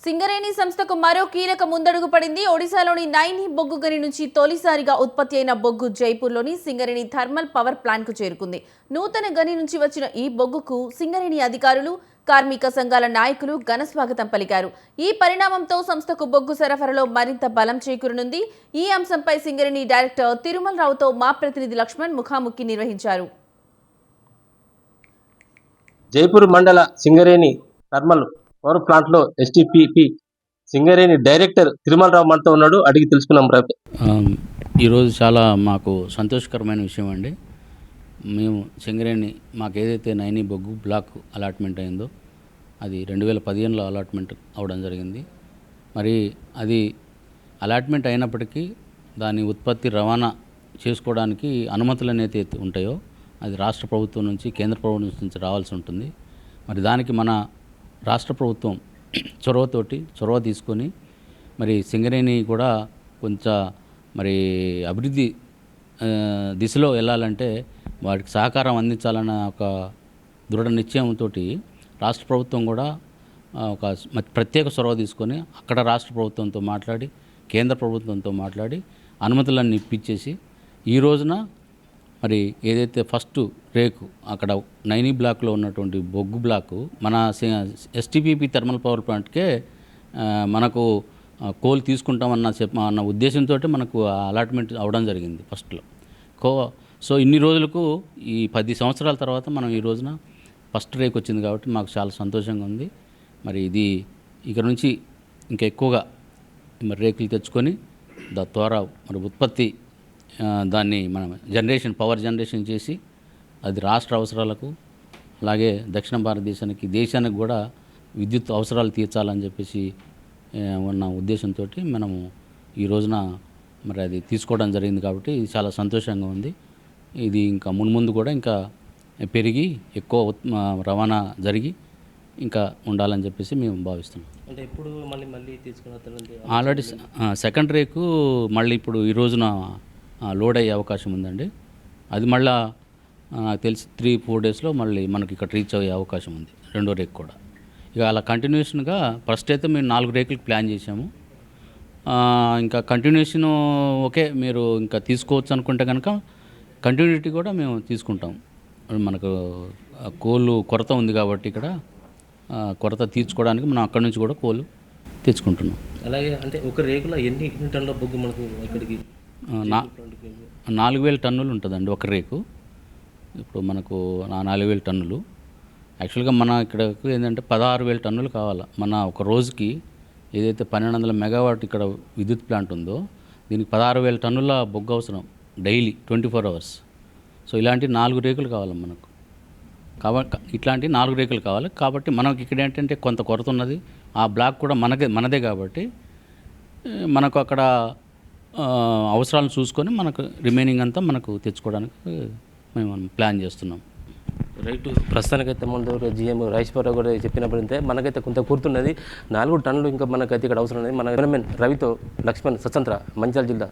సింగరేణి సంస్థకు మరో కీలక ముందడుగు పడింది. ఒడిశాలోని నైని బొగ్గు గని నుంచి తొలిసారిగా ఉత్పత్తి అయిన బొగ్గు జైపూర్లోని సింగరేణి థర్మల్ పవర్ ప్లాంట్ కు చేరుకుంది. నూతన గని నుంచి వచ్చిన ఈ బొగ్గుకు సింగరేణి అధికారులు, కార్మిక సంఘాల నాయకులు ఘన స్వాగతం పలికారు. ఈ పరిణామంతో సంస్థకు బొగ్గు సరఫరాలో మరింత బలం చేకూరనుంది. ఈ అంశంపై సింగరేణి డైరెక్టర్ తిరుమల రావుతో మా ప్రతినిధి లక్ష్మణ్ ముఖాముఖి నిర్వహించారు. జైపూర్ మండల సింగరేణి థర్మల్ పవర్ ప్లాంట్ లో ఎస్టీపీపీ సింగరేణి డైరెక్టర్ తిరుమలరావు మనతో ఉన్నాడు. అడిగి తెలుసుకున్నాం. ఈరోజు చాలా మాకు సంతోషకరమైన విషయం అండి. మేము సింగరేణి మాకు ఏదైతే నైని బొగ్గు బ్లాక్ అలాట్మెంట్ అయిందో అది 2015లో అలాట్మెంట్ అవడం జరిగింది. మరి అది అలాట్మెంట్ అయినప్పటికీ దాని ఉత్పత్తి రవాణా చేసుకోవడానికి అనుమతులు అనేది ఉంటాయో అది రాష్ట్ర ప్రభుత్వం నుంచి, కేంద్ర ప్రభుత్వం నుంచి రావాల్సి ఉంటుంది. మరి దానికి మన రాష్ట్ర ప్రభుత్వం చొరవ తీసుకొని మరి సింగరేణి కూడా కొంచెం మరి అభివృద్ధి దిశలో వెళ్ళాలంటే వాటికి సహకారం అందించాలన్న ఒక దృఢ నిశ్చయంతో రాష్ట్ర ప్రభుత్వం కూడా ఒక ప్రత్యేక చొరవ తీసుకొని అక్కడ రాష్ట్ర ప్రభుత్వంతో మాట్లాడి, కేంద్ర ప్రభుత్వంతో మాట్లాడి అనుమతులన్నీ ఇప్పించేసి ఈ రోజున మరి ఏదైతే ఫస్ట్ రేకు అక్కడ నైని బ్లాక్లో ఉన్నటువంటి బొగ్గు బ్లాకు మన ఎస్టీపీపీ థర్మల్ పవర్ ప్లాంట్కే మనకు కోల్ తీసుకుంటామన్న ఉద్దేశంతో మనకు అలాట్మెంట్ అవ్వడం జరిగింది ఫస్ట్లో. సో ఇన్ని రోజులకు ఈ 10 సంవత్సరాల తర్వాత మనం ఈ రోజున ఫస్ట్ రేక్ వచ్చింది కాబట్టి మాకు చాలా సంతోషంగా ఉంది. మరి ఇది ఇక్కడ నుంచి ఇంకా ఎక్కువగా మరి రేకులు తెచ్చుకొని ద్వారా మరి ఉత్పత్తి దాన్ని మనం పవర్ జనరేషన్ చేసి అది రాష్ట్ర అవసరాలకు అలాగే దక్షిణ భారతదేశానికి, దేశానికి కూడా విద్యుత్ అవసరాలు తీర్చాలని చెప్పేసి ఉన్న ఉద్దేశంతో మనము ఈ రోజున మరి అది తీసుకోవడం జరిగింది. కాబట్టి ఇది చాలా సంతోషంగా ఉంది. ఇది ఇంకా మున్ముందు కూడా ఇంకా పెరిగి ఎక్కువ రవాణా జరిగి ఇంకా ఉండాలని చెప్పేసి మేము భావిస్తున్నాం. అంటే ఇప్పుడు మళ్ళీ తీసుకున్న ఆల్రెడీ సెకండ్ రేకు మళ్ళీ ఇప్పుడు ఈ రోజున లోడ్ అయ్యే అవకాశం ఉందండి. అది మళ్ళీ నాకు తెలిసి 3-4 డేస్లో మళ్ళీ మనకి ఇక్కడ రీచ్ అయ్యే అవకాశం ఉంది, రెండో రేక్ కూడా. ఇక అలా కంటిన్యూషన్గా ఫస్ట్ అయితే మేము 4 రేకులకు ప్లాన్ చేసాము. ఇంకా కంటిన్యూషన్ ఓకే మీరు ఇంకా తీసుకోవచ్చు అనుకుంటే కనుక కంటిన్యూటీ కూడా మేము తీసుకుంటాం. మనకు కోళ్ళు కొరత ఉంది కాబట్టి ఇక్కడ కొరత తీర్చుకోవడానికి మనం అక్కడి నుంచి కూడా కోళ్ళు తెచ్చుకుంటున్నాం. అలాగే అంటే ఒక రేకులో ఎన్ని టన్నుల బొగ్గు మనకు ఇక్కడికి 4,000 టన్నులు ఉంటుందండి ఒక రేకు. ఇప్పుడు మనకు 4,000 టన్నులు. యాక్చువల్గా మన ఇక్కడకు ఏంటంటే 16,000 టన్నులు కావాలి. మన ఒక రోజుకి ఏదైతే 1,200 మెగావాట్ ఇక్కడ విద్యుత్ ప్లాంట్ ఉందో దీనికి 16,000 టన్నుల బొగ్గు అవసరం డైలీ 24 అవర్స్. సో ఇలాంటి 4 రేకులు కావాలి మనకు. కాబట్టి ఇట్లాంటి 4 రేకులు కావాలి. కాబట్టి మనకి ఇక్కడ ఏంటంటే కొంత కొరత ఉన్నది. ఆ బ్లాక్ కూడా మనదే కాబట్టి మనకు అక్కడ అవసరాలను చూసుకొని మనకు రిమైనింగ్ అంతా మనకు తెచ్చుకోవడానికి మేము ప్లాన్ చేస్తున్నాం. రైట్. ప్రస్తుతానికైతే ముందు జిఎం రాజేశ్వరరావు కూడా చెప్పినప్పుడైతే మనకైతే కొంత గుర్తున్నది 4 టన్నులు ఇంకా మనకైతే ఇక్కడ అవసరం ఉన్నది. మన రవితో లక్ష్మణ్, స్వతంత్ర, మంచిర్యాల జిల్లా.